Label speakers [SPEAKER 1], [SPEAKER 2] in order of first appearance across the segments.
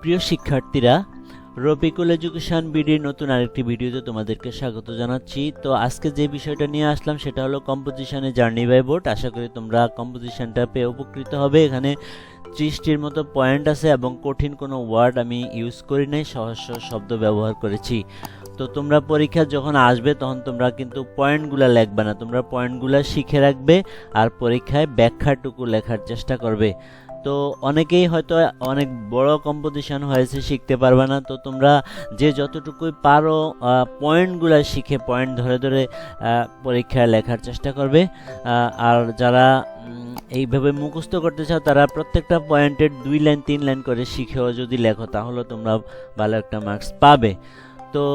[SPEAKER 1] প্রিয় শিক্ষার্থীরা, রফিকুল এডুকেশন বিডির নতুন আরেকটি ভিডিওতে তোমাদেরকে স্বাগত জানাচ্ছি। তো আজকে যে বিষয়টা নিয়ে আসলাম সেটা হলো কম্পোজিশনে জার্নি বাই বোট। আশা করি তোমরা কম্পোজিশনটা পেয়ে উপকৃত হবে। এখানে 30টির মতো পয়েন্ট আছে এবং কঠিন কোনো ওয়ার্ড আমি ইউজ করি নাই, সহজ সহজ শব্দ ব্যবহার করেছি। তো তোমরা পরীক্ষা যখন আসবে তখন তোমরা কিন্তু পয়েন্টগুলো লিখবে না, তোমরা পয়েন্টগুলো শিখে রাখবে আর পরীক্ষায় ব্যাখ্যাটুকু লেখার চেষ্টা করবে। তো অনেকেই হয়তো অনেক বড় কম্পোজিশন হয়েছে শিখতে পারবে না, তো তোমরা যে যতটুকুই পারো পয়েন্টগুলো শিখে পয়েন্ট ধরে ধরে পরীক্ষায় লেখার চেষ্টা করবে। আর যারা এইভাবে মুখস্থ করতে চাও তারা প্রত্যেকটা পয়েন্টের 2 লাইন 3 লাইন করে শিখেও যদি লেখো তাহলে তোমরা ভালো একটা মার্কস পাবে। তো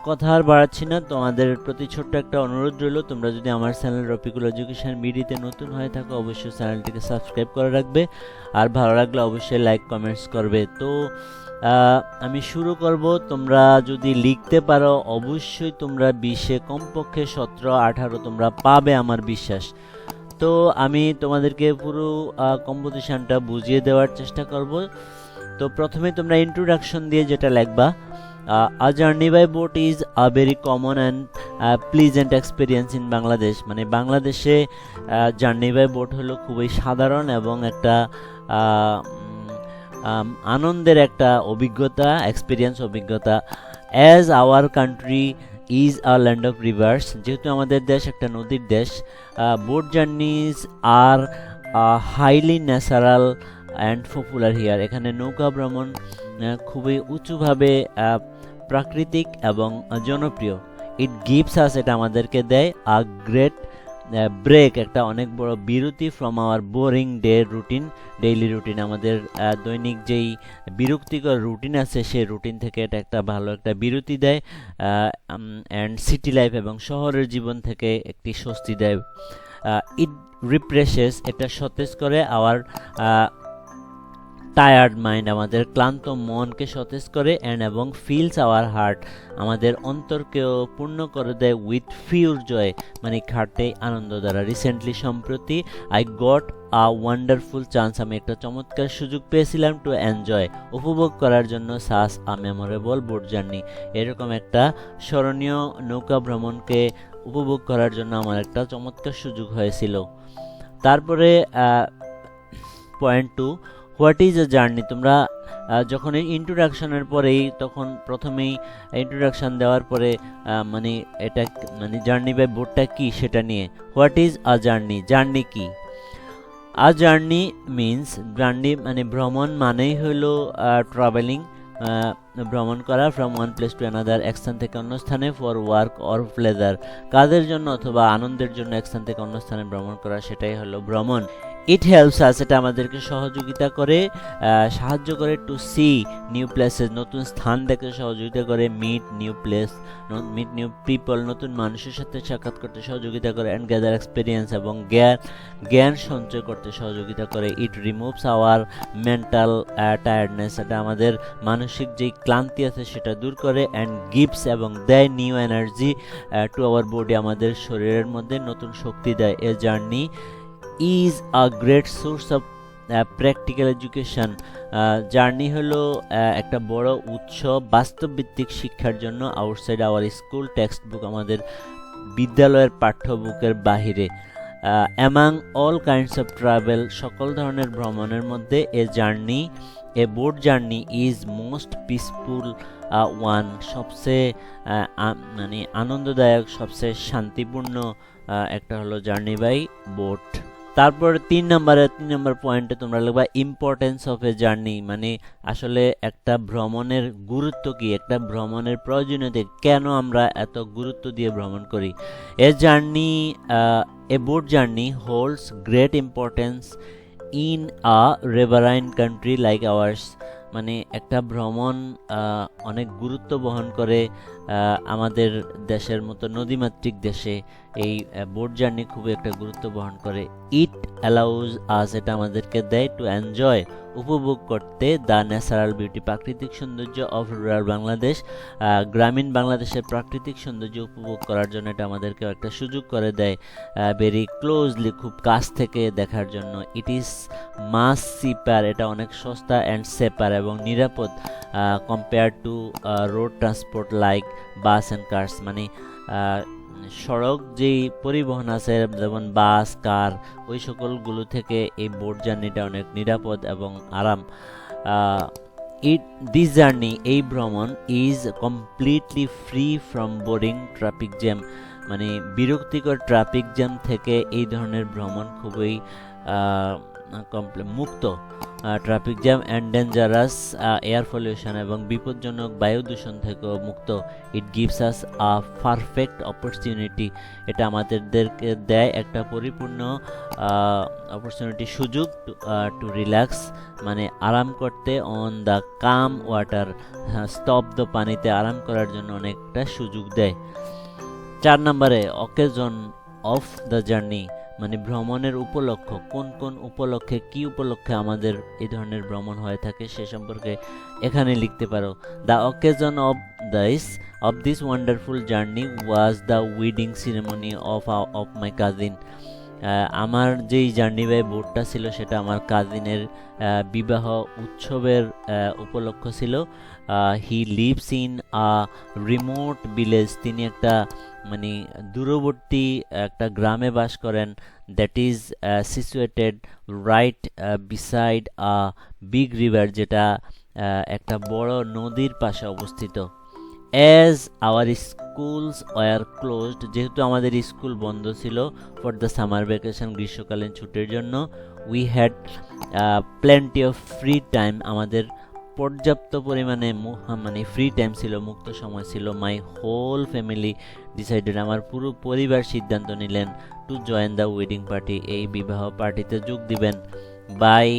[SPEAKER 1] কথা আর বাড়াচ্ছি না, তোমাদের প্রতি ছোট্ট একটা অনুরোধ রইল, তোমরা যদি আমার চ্যানেল রফিকুল এডুকেশন বিডিতে নতুন হয়ে থাকো অবশ্যই চ্যানেলটিকে সাবস্ক্রাইব করে রাখবে আর ভালো লাগলে অবশ্যই লাইক কমেন্টস করবে। তো আমি শুরু করব। তোমরা যদি লিখতে পারো অবশ্যই তোমরা 20-এ কমপক্ষে 17-18 তোমরা পাবে আমার বিশ্বাস। তো আমি তোমাদেরকে পুরো কম্পোজিশনটা বুঝিয়ে দেওয়ার চেষ্টা করব। তো প্রথমে তোমরা ইন্ট্রোডাকশন দিয়ে যেটা লিখবা, a journey by boat is a very common and pleasant experience in Bangladesh। মানে বাংলাদেশে জার্নি বাই বোট হলো খুবই সাধারণ এবং একটা আনন্দের একটা অভিজ্ঞতা, অভিজ্ঞতা। As our country is a land of rivers, যেহেতু আমাদের দেশ একটা নদীর দেশ, boat journeys are highly natural and popular here. এখানে নৌকা ভ্রমণ খুবই উঁচুভাবে প্রাকৃতিক এবং জনপ্রিয়। ইট গিভস আস, এটা আমাদেরকে দেয় আ গ্রেট ব্রেক, একটা অনেক বড় বিরতি from our boring daily routine. আমাদের দৈনিক যেই বিরক্তিকর রুটিন আছে সেই রুটিন থেকে এটা একটা ভালো একটা বিরতি দেয়। অ্যান্ড সিটি লাইফ এবং শহরের জীবন থেকে একটি স্বস্তি দেয়। ইট রিফ্রেশেস, এটা সতেজ করে আওয়ার টায়ার্ড মাইন্ড, আমাদের ক্লান্ত মনকে সতেজ করে, অ্যান্ড এবং ফিলস আওয়ার হার্ট, আমাদের অন্তরকেও পূর্ণ করে দেয় উইথ পিওর জয়, মানে খাটে আনন্দ দ্বারা। রিসেন্টলি সম্প্রতি I got a wonderful chance, আমি একটা চমৎকার সুযোগ পেয়েছিলাম টু এনজয়, উপভোগ করার জন্য সাস আ মেমোরেবল বোট জার্নি, এরকম একটা স্মরণীয় নৌকা ভ্রমণকে উপভোগ করার জন্য আমার একটা চমৎকার সুযোগ হয়েছিল। তারপরে point 2, what is a journey. তোমরা যখন এই ইন্ট্রোডাকশনের পরেই তখন প্রথমেই ইন্ট্রোডাকশন দেওয়ার পরে মানে এটা মানে জার্নি বাই বোটটা কি সেটা নিয়ে, what is a journey, journey কি। আ জার্নি মিনস, জার্নি মানে ভ্রমণ মানেই হলো ট্রাভেলিং, ভ্রমণ করা, from one place to another, এক স্থান থেকে অন্য স্থানে, ফর ওয়ার্ক অর প্লেজার, কাজের জন্য অথবা আনন্দের জন্য এক স্থান থেকে অন্য স্থানে ভ্রমণ করা, সেটাই হলো ভ্রমণ। ইট হেল্পস আস, এটা আমাদেরকে সহযোগিতা করে, সাহায্য করে, টু সি নিউ প্লেসেস, নতুন স্থান দেখতে সহযোগিতা করে, meet new place, meet new people, নতুন মানুষের সাথে সাক্ষাৎ করতে সহযোগিতা করে, অ্যান্ড গ্যাদার এক্সপিরিয়েন্স, এবং জ্ঞান সঞ্চয় করতে সহযোগিতা করে। ইট রিমুভস আওয়ার মেন্টাল টায়ার্ডনেস, এটা আমাদের মানসিক যেই ক্লান্তি আছে সেটা দূর করে, অ্যান্ড গিভস, এবং দেয় new energy to our body, আমাদের শরীরের মধ্যে নতুন শক্তি দেয়। A journey is a great source of practical education, journey হলো একটা বড় উৎস বাস্তবভিত্তিক শিক্ষার জন্য, outside our school text book, আমাদের বিদ্যালয়ের পাঠ্যবুকের বাহিরে। Among all kinds of travel, সকল ধরনের ভ্রমণের মধ্যে a boat journey is most peaceful one, সবচেয়ে মানে আনন্দদায়ক, সবচেয়ে শান্তিপূর্ণ একটা হলো জার্নি বাই বোট। তারপর 3 নম্বর পয়েন্টে তোমরা লিখবা ইম্পর্টেন্স অফ এ জার্নি, মানে আসলে একটা ভ্রমণের গুরুত্ব কি, একটা ভ্রমণের প্রয়োজনীয়তা, কেন আমরা এত গুরুত্ব দিয়ে ভ্রমণ করি। A boat journey holds great importance in a riverine country like hours, মানে একটা ভ্রমণ অনেক গুরুত্ব বহন করে আমাদের দেশের মতো নদীমাতৃক দেশে এই বোট জার্নি খুবই একটা গুরুত্ব বহন করে। ইট অ্যালাউজ আস, এটা আমাদেরকে দেয় টু এনজয়, উপভোগ করতে দ্য ন্যাচারাল বিউটি প্রাকৃতিক সৌন্দর্য অফ রুরাল বাংলাদেশ, গ্রামীণ বাংলাদেশের প্রাকৃতিক সৌন্দর্য উপভোগ করার জন্য এটা আমাদেরকে একটা সুযোগ করে দেয় ভেরি ক্লোজলি, খুব কাছ থেকে দেখার জন্য। ইট ইজ মাস চিপার, এটা অনেক সস্তা অ্যান্ড সেপার এবং নিরাপদ compare to road transport like bus and cars, মানে সড়ক যেই পরিবহন আছে যেমন বাস কার ওই সকলগুলো থেকে এই বোট জার্নিটা অনেক নিরাপদ এবং আরাম। দিস জার্নি, এই ভ্রমণ is completely free from boring traffic jam, মানে বিরক্তিকর ট্রাফিক জ্যাম থেকে এই ধরনের ভ্রমণ খুবই মুক্ত। Traffic jam and dangerous air pollution এবং বিপজ্জনক বায়ু দূষণ থেকেও মুক্ত। It gives us a perfect opportunity, এটা আমাদেরকে দেয় একটা পরিপূর্ণ অপরচুনিটি, সুযোগ টু রিল্যাক্স, মানে আরাম করতে, অন দ্য কাম ওয়াটার, স্তব্ধ পানিতে আরাম করার জন্য অনেকটা সুযোগ দেয়। 4 নম্বরে অকেজন অফ দ্য জার্নি, মানে ভ্রমণের উপলক্ষ, কোন কোন উপলক্ষে কি উপলক্ষে আমাদের এই ধরনের ভ্রমণ হয়ে থাকে সে সম্পর্কে এখানে লিখতে পারো। The অকেজন of this wonderful journey was the weeding সিরেমনি of my cousin. আমার যেই জার্নি বাই বোটটা ছিল সেটা আমার কাজিনের বিবাহ উৎসবের উপলক্ষ ছিল। He lives in a remote village, তিনি একটা মানে দূরবর্তী একটা গ্রামে বাস করেন। That is situated right beside a big river, যেটা একটা বড় নদীর পাশে অবস্থিত। As our schools were closed, যেহেতু আমাদের স্কুল বন্ধ ছিল ফর দ্য সামার ভ্যাকেশন, গ্রীষ্মকালীন ছুটির জন্য, we had plenty of free time, আমাদের পর্যাপ্ত পরিমাণে মানে ফ্রি টাইম ছিল, মুক্ত সময় ছিল। মাই হোল ফ্যামিলি ডিসাইডেড, আমার পুরো পরিবার সিদ্ধান্ত নিলেন to join the wedding party, এই বিবাহ পার্টিতে যোগ দিবেন। By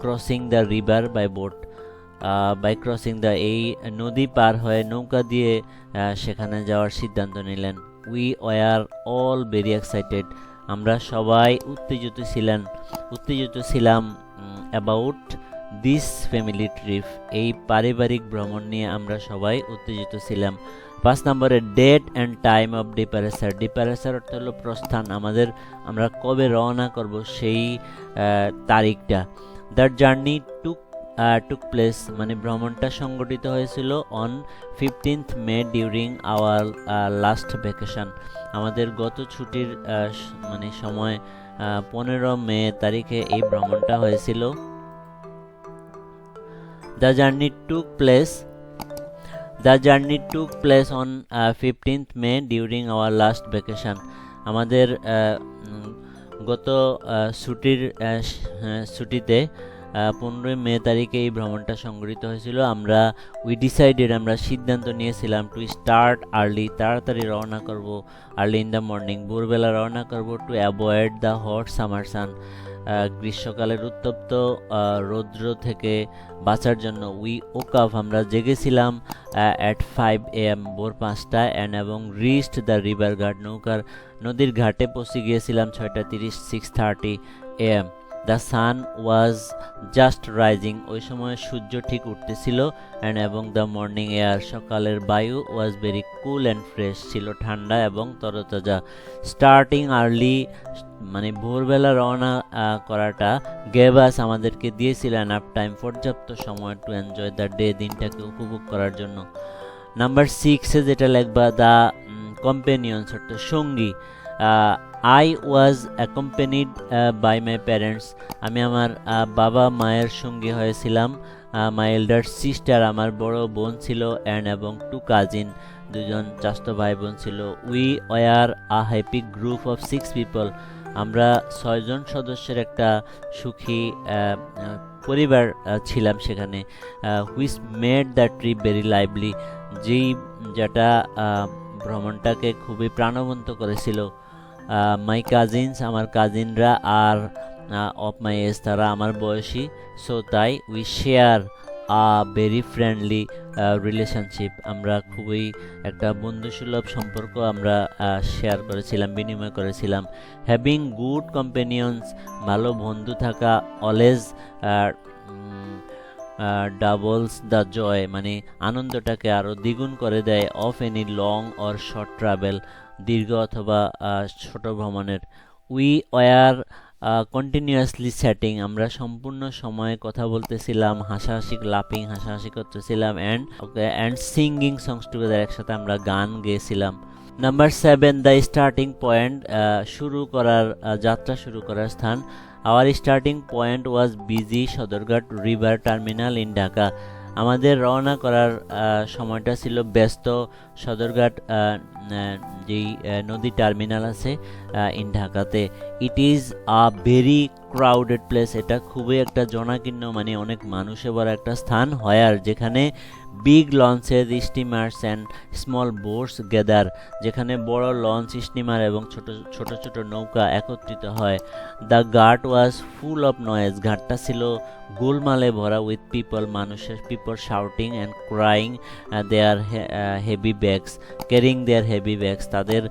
[SPEAKER 1] crossing the river by boat, by crossing the, এই নদী পার হয়ে নৌকা দিয়ে সেখানে যাওয়ার সিদ্ধান্ত নিলেন। We were all very excited, আমরা সবাই উত্তেজিত ছিলাম অ্যাবাউট দিস ফ্যামিলি ট্রিপ, এই পারিবারিক ভ্রমণ নিয়ে আমরা সবাই উত্তেজিত ছিলাম। 5 নম্বরে date and time of departure, departure অর্থ হলো প্রস্থান, আমরা কবে রওনা করব সেই তারিখটা। দ্য জার্নি টুক প্লেস, মানে ভ্রমণটা সংগঠিত হয়েছিল on 15th May during our last vacation, আমাদের গত ছুটির মানে সময় 15 মে তারিখে এই ভ্রমণটা হয়েছিল। The journey took place on 15th May during our last vacation, আমাদের গত ছুটিতে 15 মে তারিখে এই ভ্রমণটা সংগঠিত হয়েছিল। আমরা সিদ্ধান্ত নিয়েছিলাম টু স্টার্ট আর্লি, তাড়াতাড়ি রওনা করব, আর্লি ইন দ্য মর্নিং, ভোরবেলা রওনা করব, to avoid the hot summer sun, গ্রীষ্মকালের উত্তপ্ত রৌদ্র থেকে বাঁচার জন্য। উই ওক আপ, আমরা জেগেছিলাম অ্যাট 5 AM, ভোর 5টায়, এবং রিচড দ্য রিভার ঘাট, নদীর ঘাটে পৌঁছে গিয়েছিলাম 6:30, 6:30 AM। The sun was just rising, ওই সময় সূর্য ঠিক উঠতেছিল, এবং দ্য মর্নিং এয়ার, সকালের বায়ু was very cool and fresh, ছিল ঠান্ডা এবং তরতাজা। স্টার্টিং আর্লি, মানে ভোরবেলা রওনা করাটা, গেভ আস, আমাদেরকে দিয়েছিল এনাফ টাইম, পর্যাপ্ত সময়, টু এনজয় দ্য ডে, দিনটাকে উপভোগ করার জন্য। নাম্বার 6-এ যেটা লিখবা, দ্য কম্পেনিয়ন্স অর্থ সঙ্গী। I was accompanied by my parents, আমি আমার বাবা মায়ের সঙ্গী হয়েছিলাম। মাই এল্ডার সিস্টার, আমার বড় বোন ছিল, এবং 2 কাজিন, 2জন চাচাতো ভাই বোন ছিল। We were a happy group of 6 people, আমরা 6 জন সদস্যের একটা সুখী পরিবার ছিলাম সেখানে। Which made the trip very lively, যেটা ভ্রমণটাকে খুবই প্রাণবন্ত করেছিল। মাই কাজিনস, আমার কাজিনরা, আর অফ মাই এজ, তারা আমার বয়সী, সো তাই we share a very friendly relationship, আমরা খুবই একটা বন্ধুসুলভ সম্পর্ক আমরা শেয়ার করেছিলাম, বিনিময় করেছিলাম। হ্যাভিং গুড কম্পেনিয়ন্স, ভালো বন্ধু থাকা, অলওয়েজ ডাবলস দ্য জয়, মানে আনন্দটাকে আরও দ্বিগুণ করে দেয়, of any long or short travel, দীর্ঘ অথবা ছোট ভ্রমণের। উই ওয়ার কন্টিনিউয়াসলি সেটিং, আমরা সম্পূর্ণ সময়ে কথা বলতেছিলাম, হাসাহাসি লাফিং, হাসাহাসি করতেছিলাম, অ্যান্ড সিঙ্গিং সংস টুগেদার, একসাথে আমরা গান গেয়েছিলাম। নাম্বার 7, দ্য স্টার্টিং পয়েন্ট, যাত্রা শুরু করার স্থান। Our starting point was busy Sadarghat river terminal in Dhaka, আমাদের রওনা করার সময়টা ছিল ব্যস্ত সদরঘাট যেই নদী টার্মিনাল আছে ইন ঢাকাতে। It is a very crowded place, এটা খুবই একটা জনাকীর্ণ, মানে অনেক মানুষে ভরা একটা স্থান, হয়ার যেখানে big launches, steamers and small boats gather, যেখানে বড় লঞ্চ, স্টিমার এবং ছোট ছোট ছোট নৌকা একত্রিত হয়। দ্য ঘাট ওয়াজ ফুল অফ নয়েজ, ঘাটটা ছিল গোলমালে ভরা, with people shouting and crying their heavy bags, carrying their heavy bags, তাদের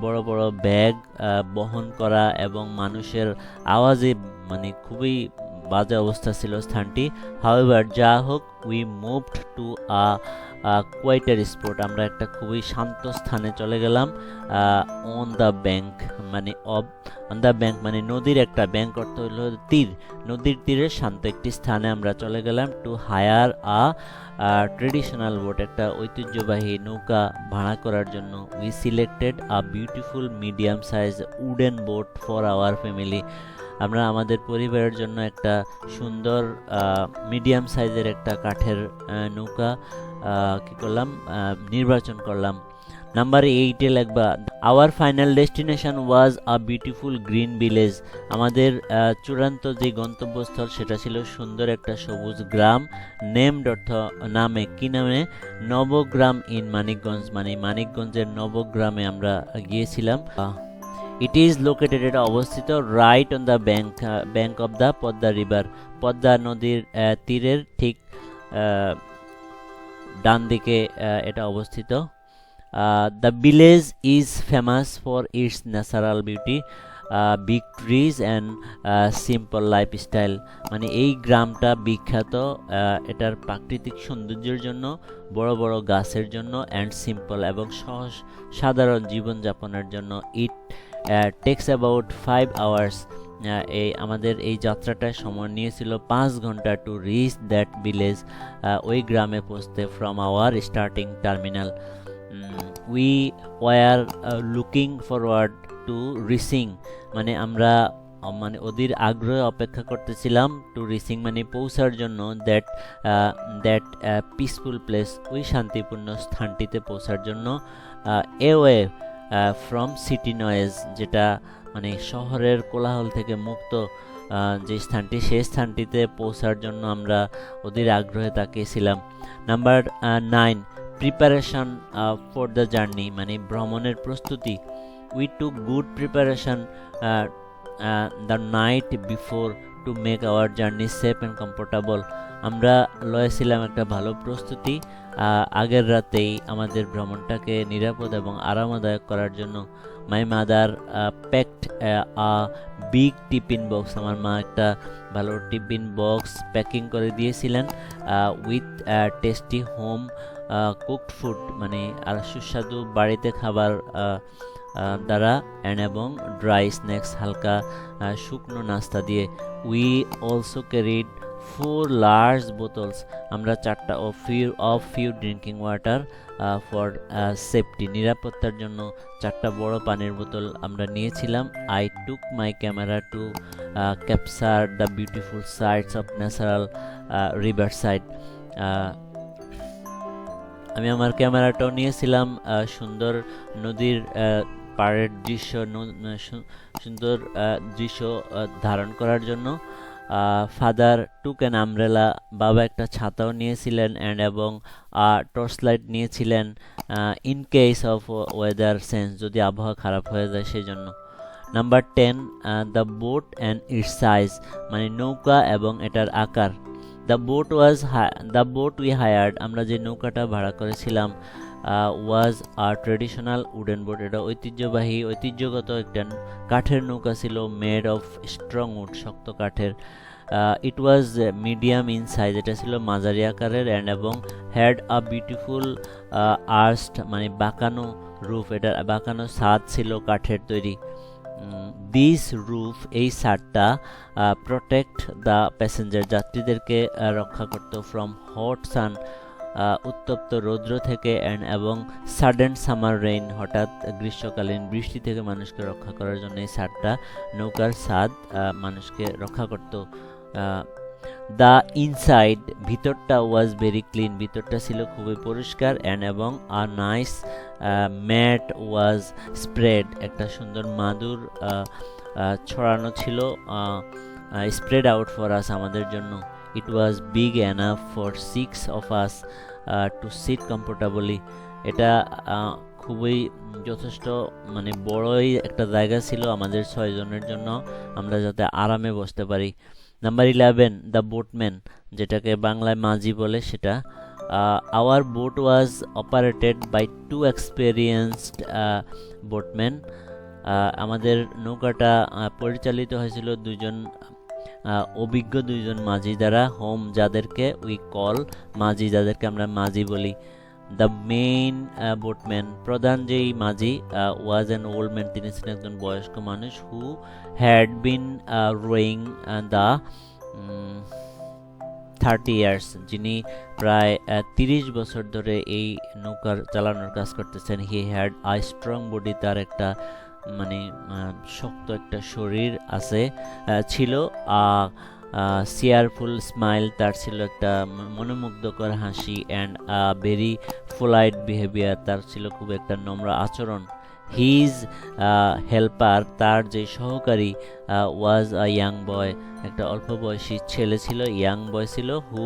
[SPEAKER 1] বড় বড় ব্যাগ বহন করা এবং মানুষের আওয়াজে মানে খুবই বাজে অবস্থা ছিল স্থানটি। হাউএভার, যা হোক, উই মুভড টু কোয়াইটার স্পট, আমরা একটা খুবই শান্ত স্থানে চলে গেলাম। অন দ্য ব্যাংক, মানে অন দ্য ব্যাংক মানে নদীর একটা, ব্যাংক অর্থ হলো তীর, নদীর তীরে শান্ত একটি স্থানে আমরা চলে গেলাম। টু হায়ার ট্রেডিশনাল বোট, একটা ঐতিহ্যবাহী নৌকা ভাড়া করার জন্য। We selected a beautiful medium size wooden boat for our family, আমরা আমাদের পরিবারের জন্য একটা সুন্দর মিডিয়াম সাইজের একটা কাঠের নৌকা নির্বাচন করলাম। নাম্বার 8-এ লিখবা, hour final destination was a beautiful green village, আমাদের চূড়ান্ত যে গন্তব্যস্থল সেটা ছিল সুন্দর একটা সবুজ গ্রাম। নেমড অর্থ নামে, কি নামে? নবগ্রাম ইন মানিকগঞ্জ, মানে মানিকগঞ্জের নবগ্রামে আমরা গিয়েছিলাম। ইট ইজ লোকেটেড, এটা অবস্থিত right on the bank of the Padma river, Padma নদীর তীরের ঠিক ডান দিকে এটা অবস্থিত। The village is famous for its natural beauty, big trees and simple lifestyle, মানে এই গ্রামটা বিখ্যাত এটার প্রাকৃতিক সৌন্দর্যের জন্য, বড় বড় গাছের জন্য, অ্যান্ড সিম্পল এবং সহজ সাধারণ জীবনযাপনের জন্য। ইট টেক্স অ্যাবাউট 5 আওয়ার্স, আমাদের এই যাত্রাটায় সময় নিয়েছিল 5 ঘন্টা টু রিচ দ্যাট ভিলেজ, ওই গ্রামে পৌঁছতে, from our starting terminal. We were looking forward to reaching, মানে আমরা ওদের আগ্রহে অপেক্ষা করতেছিলাম, টু রিচিং মানে পৌঁছার জন্য, দ্যাট পিসফুল প্লেস, ওই শান্তিপূর্ণ স্থানটিতে পৌঁছার জন্য। এওয়ে ফ্রম সিটি নয়েজ, যেটা মানে শহরের কোলাহল থেকে মুক্ত যে স্থানটি, সেই স্থানটিতে পৌঁছার জন্য আমরা ওদের আগ্রহে তাকিয়েছিলাম। Number 9, preparation for the journey, মানে ভ্রমণের প্রস্তুতি। We took good preparation the night before to make our journey safe and comfortable, আমরা লয়েছিলাম একটা ভালো প্রস্তুতি আগের রাতেই আমাদের ভ্রমণটাকে নিরাপদ এবং আরামদায়ক করার জন্য। My mother packed a big tiffin box, আমার মা একটা ভালো টিফিন বক্স প্যাকিং করে দিয়েছিলেন, with tasty home cooked food, মানে আর সুস্বাদু বাড়িতে খাবার দ্বারা, এবং ড্রাই স্ন্যাক্স, হালকা শুকনো নাস্তা দিয়ে। We also carried 4 large bottles, আমরা 4টা of pure drinking water for safety, নিরাপত্তার জন্য 4টা বড় পানির বোতল আমরা নিয়েছিলাম। I took my camera to capture the beautiful sites of natural river side, আমি আমার ক্যামেরাটাও নিয়েছিলাম সুন্দর নদীর পাড়ের দৃশ্য, সুন্দর দৃশ্য ধারণ করার জন্য। ফাদার টুক অ্যান আমব্রেলা, বাবা একটা ছাতাও নিয়েছিলেন, এবং টর্চ লাইট নিয়েছিলেন, in case of weather change, যদি আবহাওয়া খারাপ হয়ে যায় সেই জন্য। Number 10, the boat and it's size, মানে নৌকা এবং এটার আকার। দ্য বোট উই হায়ার্ড, আমরা যে নৌকাটা ভাড়া করেছিলাম, ওয়াজ আর ট্রেডিশনাল উডেন বোট, এটা ঐতিহ্যগত একটা কাঠের নৌকা ছিল, মেড অফ স্ট্রং উড, শক্ত কাঠের। ইট ওয়াজ মিডিয়াম ইন সাইজ, এটা ছিল মাঝারি আকারের, অ্যান্ড এবং হ্যাড আ বিউটিফুল আর্সড মানে বাঁকানো রুফ, এটা বাঁকানো ছাদ ছিল কাঠের তৈরি। দিস রুফ এই ছাদটা প্রোটেক্ট দ্য প্যাসেঞ্জার যাত্রীদেরকে রক্ষা করত ফ্রম হট সান উত্তপ্ত রৌদ্র থেকে, অ্যান্ড এবং সাডেন সামার রেইন হঠাৎ গ্রীষ্মকালীন বৃষ্টি থেকে মানুষকে রক্ষা করার জন্য এই ছাদটা নৌকার ছাদ মানুষকে রক্ষা করত। দ্য ইনসাইড ভিতরটা ওয়াজ ভেরি ক্লিন, ভিতরটা ছিল খুবই পরিষ্কার, অ্যান্ড এবং a nice mat was spread, একটা সুন্দর মাদুর ছড়ানো ছিল স্প্রেড আউট ফর আস আমাদের জন্য। It was big enough for 6 of us to sit comfortably, এটা খুবই যথেষ্ট মানে বড়ই একটা জায়গা ছিল আমাদের 6 জনের জন্য, আমরা যাতে আরামে বসতে পারি। নাম্বার 11 দ্য বোটম্যান, যেটাকে বাংলায় মাঝি বলে সেটা। Our boat was operated by 2 experienced boatman, আমাদের নৌকাটা পরিচালিত হয়েছিল অভিজ্ঞ দুইজন মাঝি দ্বারা, হোম যাদেরকে উই কল মাঝি, যাদেরকে আমরা মাঝি বলি। দ্য মেইন বোটম্যান প্রধান যেই মাঝি ওয়াজ অ্যান ওল্ড ম্যান, তিনি ছিলেন একজন বয়স্ক মানুষ, who had been rowing the 30 years, যিনি প্রায় 30 বছর ধরে এই নৌকার চালানোর কাজ করতেছেন। He had a strong body, তার একটা মানে শক্ত একটা শরীর আছে ছিল। চেয়ারফুল স্মাইল, তার ছিল একটা মনোমুগ্ধকর হাসি, অ্যান্ড ভেরি পোলাইট বিহেভিয়ার, তার ছিল খুব একটা নম্র আচরণ। হিজ হেল্পার, তার যে সহকারী, ওয়াজ আ ইয়াং বয়, একটা অল্প বয়সী ছেলে ছিল, ইয়াং বয় ছিল, হু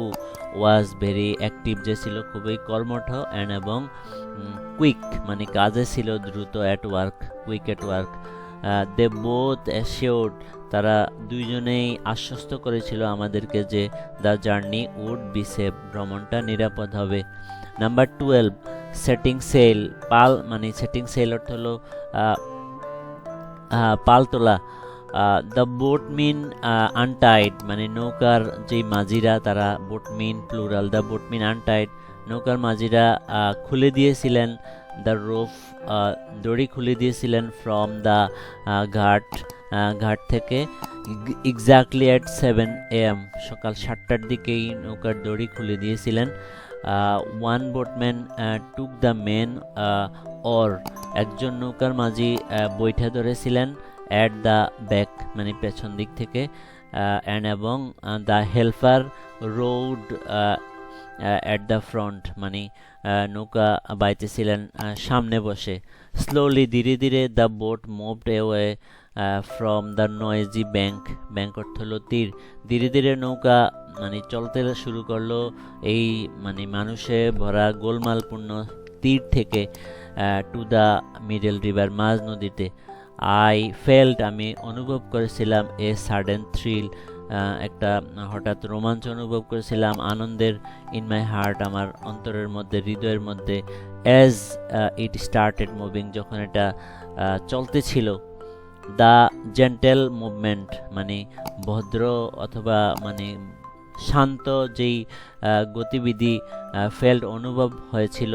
[SPEAKER 1] ওয়াজ ভেরি অ্যাক্টিভ, যে ছিল খুবই কর্মঠ, অ্যান্ড এবং কুইক মানে কাজে ছিল দ্রুত, at work quick at work. They both assured, তারা দুইজনেই আশ্বস্ত করেছিল আমাদেরকে যে the journey would be safe, ভ্রমণটা নিরাপদ হবে। নাম্বার 12 সেটিং সেল, পাল মানে সেটিং সেল অর্থ হলো পাল তোলা। দ্য বোট মিন আনটাইড, মানে নৌকার যেই মাঝিরা তারা, boatmen plural, the boatmen untied, নৌকার মাঝিরা খুলে দিয়েছিলেন, দ্য রোপ দড়ি খুলে দিয়েছিলেন, ফ্রম দ্য ঘাট থেকে, এক্স্যাক্টলি অ্যাট 7 AM, সকাল 7টার দিকেই নৌকার দড়ি খুলে দিয়েছিলেন। One boatman took the main oar, একজন নৌকার মাঝি বৈঠা ধরেছিলেন, অ্যাট দ্য ব্যাক মানে পেছন দিক থেকে, অ্যান্ড এবং the helper road at the front মানে নৌকা বাইতেছিলেন সামনে বসে। স্লোলি ধীরে ধীরে the boat moved away from the noisy bank, bank অর্থ হলো তীর, ধীরে ধীরে নৌকা মানে চলতে শুরু করলো এই মানে মানুষে ভরা গোলমালপূর্ণ তীর থেকে, টু দ্য মিডল রিভার, মাঝ নদীতে। আই ফেল্ট, আমি অনুভব করেছিলাম, এ সাডেন থ্রিল, একটা হঠাৎ রোমাঞ্চ অনুভব করেছিলাম, আনন্দের, ইন মাই হার্ট, আমার অন্তরের মধ্যে, হৃদয়ের মধ্যে, অ্যাজ ইট স্টার্টেড মুভিং, যখন এটা চলতে ছিল। দ্য জেন্টেল মুভমেন্ট মানে ভদ্র অথবা মানে শান্ত যেই গতিবিধি, ফেল্ট অনুভব হয়েছিল,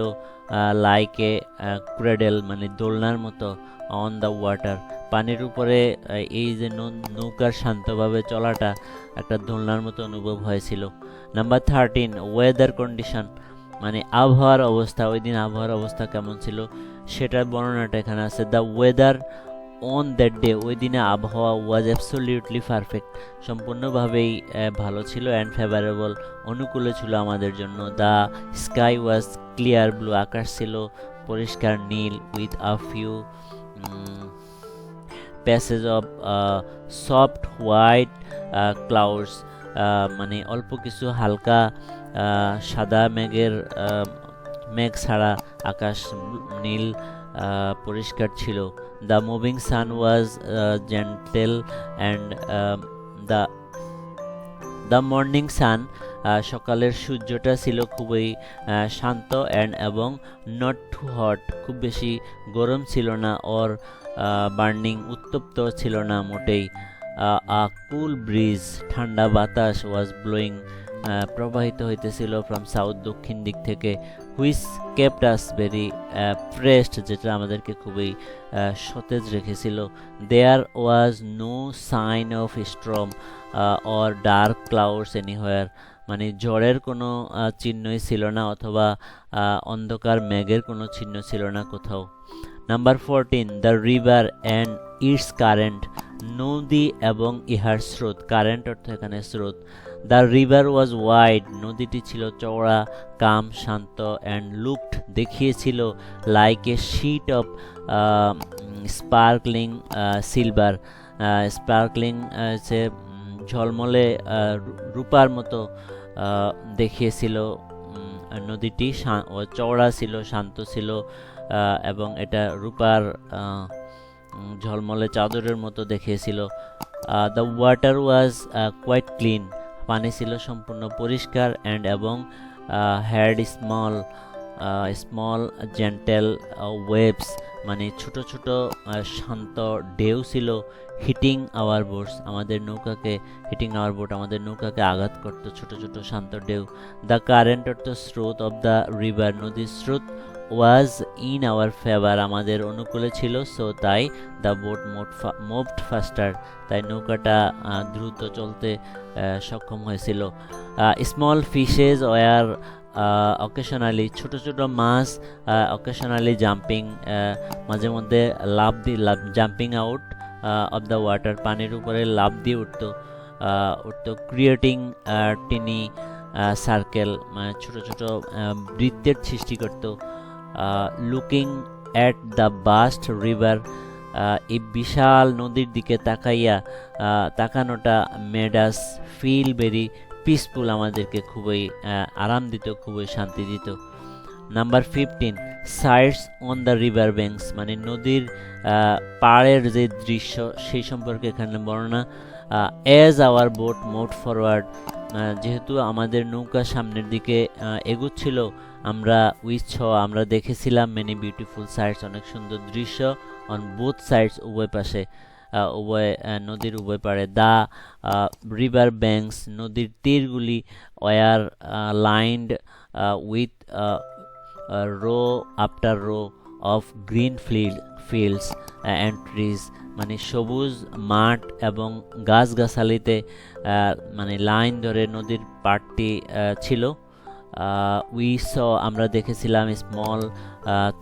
[SPEAKER 1] লাইক এ ক্রেডেল মানে দোলনার মতো, অন দ্য ওয়াটার পানির উপরে, এই যে নৌকার শান্তভাবে চলাটা একটা দোলনার মতো অনুভব হয়েছিল। নাম্বার 13 ওয়েদার কন্ডিশন মানে আবহাওয়ার অবস্থা, ওই দিন আবহাওয়ার অবস্থা কেমন ছিল সেটার বর্ণনাটা এখানে আছে। The weather on that day, ওই দিনে আবহাওয়া ওয়াজ অ্যাবসলিউটলি পারফেক্ট, সম্পূর্ণভাবেই ভালো ছিল, অ্যান্ড ফেভারেবল, অনুকূলে ছিল আমাদের জন্য। The sky was clear blue, আকাশ ছিল পরিষ্কার নীল, with a few passage of soft white clouds, মানে অল্প কিছু হালকা সাদা মেঘ ছাড়া আকাশ নীল পরিষ্কার ছিল। The moving sun was gentle and the morning sun, সকালের সূর্যটা ছিল খুবই শান্ত, অ্যান্ড এবং নট টু হট, খুব বেশি গরম ছিল না, অর বার্নিং উত্তপ্ত ছিল না মোটেই। আ কুল ব্রিজ, ঠান্ডা বাতাস ওয়াজ ব্লোয়িং, প্রবাহিত হইতেছিল ফ্রম সাউথ, দক্ষিণ দিক থেকে, which kept us very fresh, যেটা আমাদেরকে খুবই সতেজ রেখেছিল। There was no sign of storm or dark clouds anywhere, মানে ঝড়ের কোনো চিহ্নই ছিল না, অথবা অন্ধকার মেঘের কোনো চিহ্ন ছিল না কোথাও। Number 14, the river and it's current, নদী এবং ইহার স্রোত। কারেন্ট অর্থ এখানে স্রোত। দ্য রিভার ওয়াজ ওয়াইড, নদীটি ছিল চওড়া, কাম শান্ত, অ্যান্ড লুকড দেখিয়েছিল, like a sheet of sparkling silver, sparkling যে ঝলমলে রূপার মতো দেখিয়েছিল। নদীটি চওড়া ছিল, শান্ত ছিল, এবং এটা রূপার ঝলমলে চাদরের মতো দেখিয়েছিল। The water was quite clean, পানি ছিল সম্পূর্ণ পরিষ্কার, অ্যান্ড এবং হ্যাড স্মল জেন্টেল ওয়েভস, মানে ছোট ছোট শান্ত ঢেউ ছিল। হিটিং আওয়ার বোটস, আমাদের নৌকাকে, হিটিং আওয়ার বোট আমাদের নৌকাকে আঘাত করতো ছোট ছোট শান্ত ঢেউ। দ্য কারেন্ট অর্থ স্রোত অফ দ্য রিভার, নদীর স্রোত, ওয়াজ ইন আওয়ার ফেভার, আমাদের অনুকূলে ছিল, সো তাই দ্য বোট মুভড ফাস্টার, তাই নৌকাটা দ্রুত চলতে সক্ষম হয়েছিল। স্মল ফিশেস ওয়ার অকেশনালি, ছোট ছোট মাছ অকেশনালি জাম্পিং, মাঝে মধ্যে jumping out of the water, পানির উপরে লাফ দিয়ে উঠতো, ক্রিয়েটিং টিনি সার্কেল, মানে ছোট ছোট বৃত্তের সৃষ্টি করত। Looking at the vast river, এই বিশাল নদীর দিকে তাকানোটা মেডাস ফিল ভেরি পিসফুল, আমাদেরকে খুবই আরাম দিত, খুবই শান্তি দিত। Number 15, sights on the river banks, মানে নদীর পাড়ের যে দৃশ্য সেই সম্পর্কে এখানে বর্ণনা। As our boat moved forward, যেহেতু আমাদের নৌকা সামনের দিকে এগুচ্ছিল, আমরা দেখেছিলাম মেনি বিউটিফুল সাইটস, অনেক সুন্দর দৃশ্য, অন বোথ সাইডস, উভয় পাশে, নদীর উভয় পাড়ে। দ্য রিভার ব্যাঙ্কস, নদীর তীরগুলি, were lined with row after row of green fields and trees, মানে সবুজ মাঠ এবং গাছগাছালিতে মানে লাইন ধরে নদীর পাড়টি ছিল। আমরা দেখেছিলাম স্মল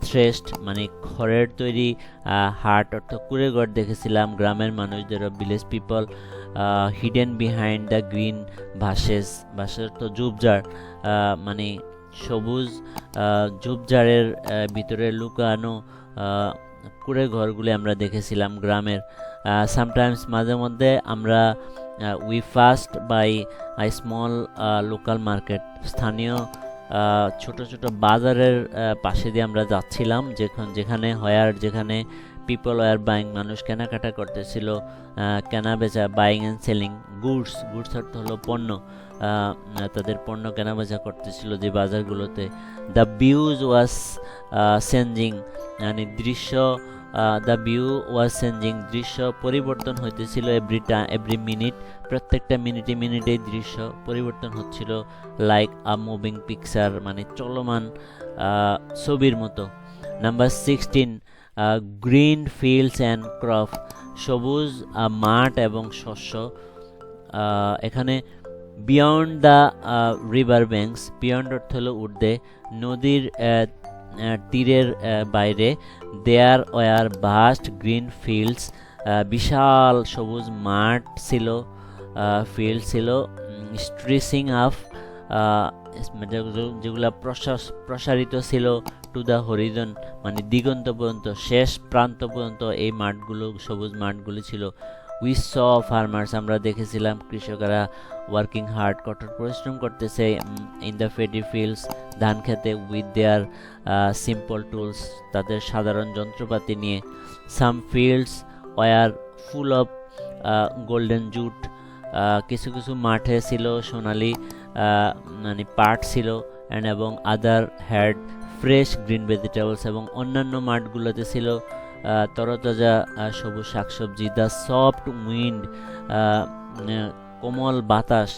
[SPEAKER 1] থ্রেস্ট, মানে খড়ের তৈরি হাট অর্থ কুঁড়েঘর দেখেছিলাম, গ্রামের মানুষদের, village people, hidden behind the green bushes অর্থ ঝোপঝাড়, মানে সবুজ ঝোপঝাড়ের ভিতরে লুকানো কুঁড়ে ঘরগুলি আমরা দেখেছিলাম গ্রামের। সামটাইমস মাঝে মধ্যে আমরা we passed by small local market, স্থানীয় ছোট ছোট বাজারের পাশে দিয়ে আমরা যাচ্ছিলাম, যেখানে পিপল ওয়ার বাইং, মানুষ কেনাকাটা করতেছিল, কেনা বেচা, বাইং অ্যান্ড সেলিং গুডস অর্থ হলো পণ্য, তাদের পণ্য কেনা বেচা করতেছিল যে বাজারগুলোতে। দ্য ভিউজ ওয়াজ চেঞ্জিং, মানে দ্য ভিউ ওয়াজ চেঞ্জিং, দৃশ্য পরিবর্তন হইতেছিল, এভরি মিনিট, প্রত্যেকটা মিনিটেই দৃশ্য পরিবর্তন হচ্ছিল, লাইক আ মুভিং পিকচার, মানে চলমান ছবির মতো। Number 16, green fields and crop, সবুজ মাঠ এবং শস্য। এখানে beyond the river banks, beyond অর্থ হলো ঊর্ধ্বে, নদীর তীরের বাইরে, there were vast green fields, বিশাল সবুজ মাঠ ছিল, ফিল্ড ছিল, স্ট্রেসিং আপ, যেগুলা প্রসারিত ছিল, টু দ্য হরিজন, মানে দিগন্ত পর্যন্ত, শেষ প্রান্ত পর্যন্ত এই মাঠগুলো, সবুজ মাঠগুলি ছিল। উই স ফার্মার্স, আমরা দেখেছিলাম কৃষকেরা ওয়ার্কিং হার্ড, কঠোর পরিশ্রম করতেছে, ইন দ্য ফেডি ফিল্ডস, ধান খেতে, উইথ দেয়ার সিম্পল টুলস, তাদের সাধারণ যন্ত্রপাতি নিয়ে। Some fields were full of golden jute, কিছু কিছু মাঠে ছিল সোনালি মানে পাট ছিল, এবং other had fresh green vegetables, এবং অন্যান্য মাঠগুলোতে ছিল তরতাজা সবুজ শাকসবজি, দ্য সফট উইন্ড, কোমল বাতাস,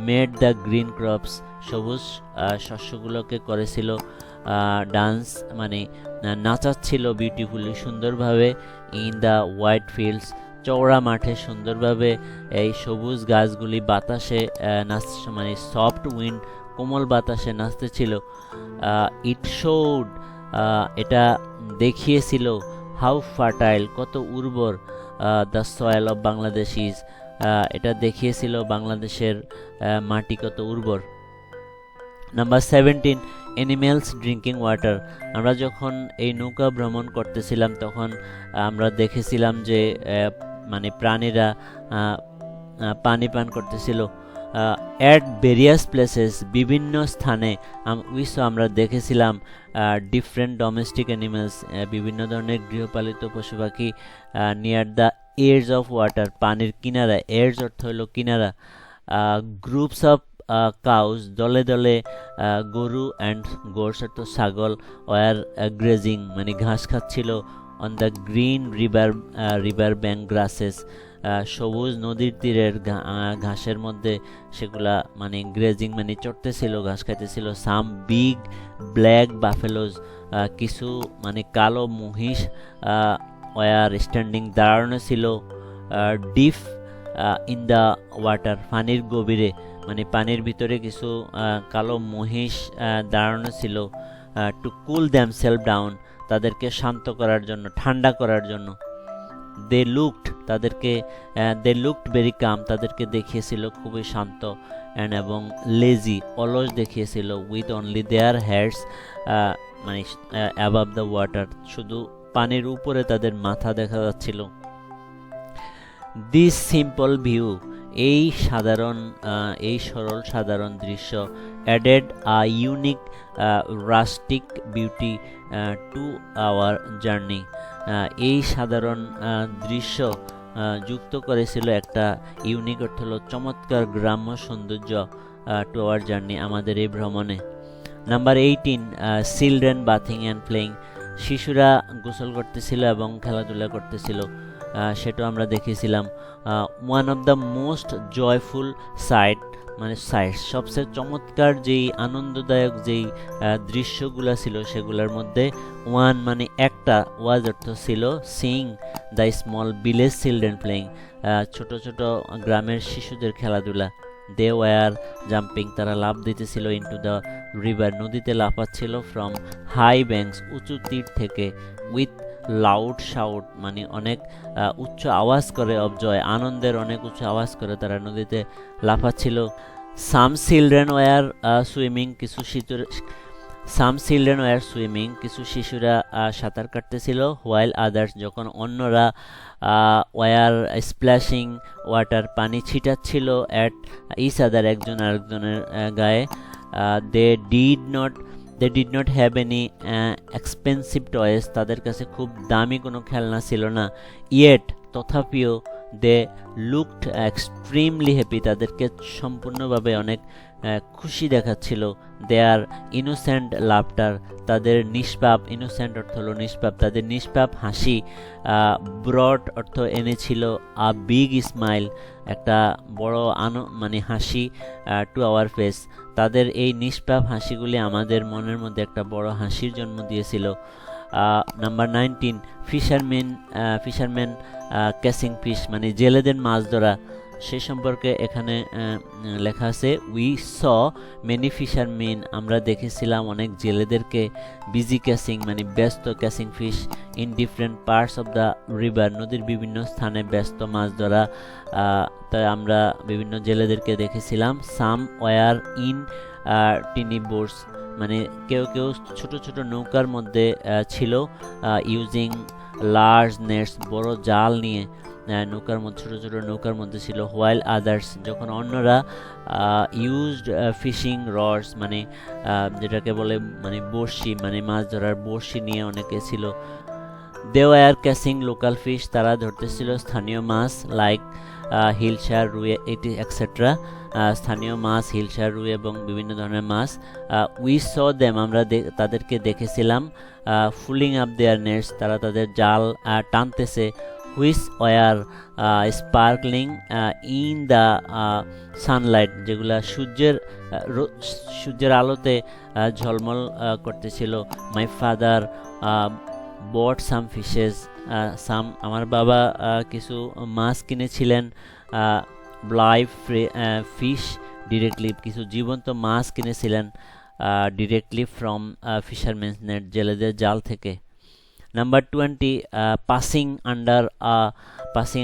[SPEAKER 1] মেড দ্য গ্রিন ক্রপস, সবুজ শস্যগুলোকে করেছিল ডান্স, মানে নাচাচ্ছিল বিউটিফুলি, সুন্দরভাবে, ইন দ্য হোয়াইট ফিল্ডস, চওড়া মাঠে সুন্দরভাবে এই সবুজ গাছগুলি বাতাসে মানে সফট উইন্ড, কোমল বাতাসে নাচতেছিল। ইট শোড, এটা দেখিয়েছিল, হাউ ফার্টাইল, কত উর্বর, the soil of Bangladesh is, এটা দেখিয়েছিল বাংলাদেশের মাটি কত উর্বর। Number 17, animals drinking water. আমরা যখন এই নৌকা ভ্রমণ করতেছিলাম তখন আমরা দেখেছিলাম যে মানে প্রাণীরা পানি পান করতেছিল। অ্যাট ভেরিয়াস প্লেসেস, বিভিন্ন স্থানে আমরা দেখেছিলাম ডিফারেন্ট ডোমেস্টিক অ্যানিমেলস, বিভিন্ন ধরনের গৃহপালিত পশু পাখি, near the edge of water, পানির কিনারা, এজ অর্থ হলো কিনারা, গ্রুপস অফ কাউস, দলে দলে গরু, অ্যান্ড গোটস অর্থ ছাগল, ওয়ার গ্রেজিং মানে ঘাস খাচ্ছিল, on the green river bank grasses, সবুজ নদীর তীরের ঘাসের মধ্যে সেগুলা মানে গ্রেজিং মানে চড়তেছিল, ঘাস খাইতেছিল। সাম বিগ ব্ল্যাক বাফেলোজ, কিছু মানে কালো মহিষ ওয়ার স্ট্যান্ডিং, দাঁড়ানো ছিল, ডিপ ইন দ্য ওয়াটার, পানির গভীরে, মানে পানির ভিতরে কিছু কালো মহিষ দাঁড়ানো ছিল। টু কুল দ্যাম সেলফ ডাউন, তাদেরকে শান্ত করার জন্য, ঠান্ডা করার জন্য। দে লুকড ভেরি কাম, তাদেরকে দেখিয়েছিল খুবই শান্ত, অ্যান্ড এবং লেজি, অলস দেখিয়েছিল, উইথ অনলি দেয়ার হেডস মানে অ্যাবাভ দ্য ওয়াটার, শুধু পানির উপরে তাদের মাথা দেখা যাচ্ছিল। দিস সিম্পল ভিউ, এই সরল সাধারণ দৃশ্য, added a unique rustic beauty to our journey, এই সাধারণ দৃশ্য যুক্ত করেছিল একটা ইউনিক অর্থ হলো চমৎকার গ্রাম্য সৌন্দর্য, টু আওয়ার জার্নি, আমাদের এই ভ্রমণে। Number 18, children bathing and playing, শিশুরা গোসল করতেছিল এবং খেলাধুলা করতেছিল, সেটাও আমরা দেখেছিলাম। One of the most joyful sight, মানে সবচেয়ে চমৎকার যেই আনন্দদায়ক যেই দৃশ্যগুলো ছিল সেগুলোর মধ্যে ওয়ান মানে একটা, ওয়াজ অর্থ ছিল, Singh the small village children playing, ছোট ছোট গ্রামের শিশুদের খেলাধুলা। দে ওয়ার জাম্পিং, তারা লাফ দিতেছিল, ইনটু দ্য রিভার, নদীতে লাফাচ্ছিল, ফ্রম হাই ব্যাঙ্কস, উঁচু তীর থেকে, উইথ লাউড শাউট মানে অনেক উচ্চ আওয়াজ করে, অফ জয়, আনন্দের অনেক উচ্চ আওয়াজ করে তারা নদীতে লাফাচ্ছিল। সাম চিলড্রেন ওয়ার সুইমিং, কিছু শিশুরা সাঁতার কাটতেছিল। হোয়াইল আদার্স, যখন অন্যরা ওয়ার স্প্ল্যাশিং ওয়াটার, পানি ছিটাচ্ছিল, অ্যাট ইচ আদার, একজন আরেকজনের গায়ে। They did not have any expensive toys, তাদের কাছে খুব দামি কোনো খেলনা ছিল না। ইয়েট, তথাপিও, দে লুকড এক্সট্রিমলি হ্যাপি, তাদেরকে সম্পূর্ণভাবে অনেক খুশি দেখাচ্ছিল। দেয়ার ইনোসেন্ট লাফটার, তাদের নিষ্পাপ, ইনোসেন্ট অর্থ হলো নিষ্পাপ, তাদের নিষ্পাপ হাসি, ব্রড অর্থ এনেছিল, আ বিগ স্মাইল, একটা বড় মানে হাসি, টু আওয়ার ফেস, তাদের এই নিষ্পাপ হাসিগুলি আমাদের মনের মধ্যে একটা বড় হাসির জন্ম দিয়েছিল। নাম্বার 19, ফিশারম্যান ক্যাচিং ফিশ, মানে জেলেদের মাছ ধরা, সে সম্পর্কে এখানে লেখা আছে। উই স মেনি ফিশারম্যান, আমরা দেখেছিলাম অনেক জেলেদেরকে, বিজি ক্যাচিং মানে ব্যস্ত, catching fish, in different parts of the river, নদীর বিভিন্ন স্থানে ব্যস্ত মাছ ধরা, তাই আমরা বিভিন্ন জেলেদেরকে দেখেছিলাম। সাম ওয়ার ইন টিনি বোটস, মানে কেউ কেউ ছোট ছোট নৌকার মধ্যে ছিল, ইউজিং লার্জ নেটস, বড় জাল নিয়ে নৌকার মধ্যে, ছোট ছোট নৌকার মধ্যে ছিল। হোয়াইল আদার্স, যখন অন্যরা ইউজড ফিশিং রডস, মানে যেটাকে বলে মানে বড়শি, মানে মাছ ধরার বড়শি নিয়ে অনেকে ছিল। They were catching local fish, তারা ধরতেছিল স্থানীয় মাছ, লাইক হিলশার, রুই, এটি এক্সেট্রা। স্থানীয় মাছ, হিলসার রুই এবং বিভিন্ন ধরনের মাছ। উই স দেম, আমরা তাদেরকে দেখেছিলাম। ফুলিং আপ দেয়ার নেটস, তারা তাদের জাল টানতেছে। Which were sparkling in the sunlight, যেগুলা সূর্যের আলোতে ঝলমল করতেছিল। My father bot some fishes, আমার বাবা কিছু মাছ কিনেছিলেন। লাইভ ফিশ ডিরেক্টলি, কিছু জীবন্ত মাছ কিনেছিলেন ডিরেক্টলি ফ্রম ফিশারম্যানস নেট, জেলেদের জাল থেকে। Number 20, passing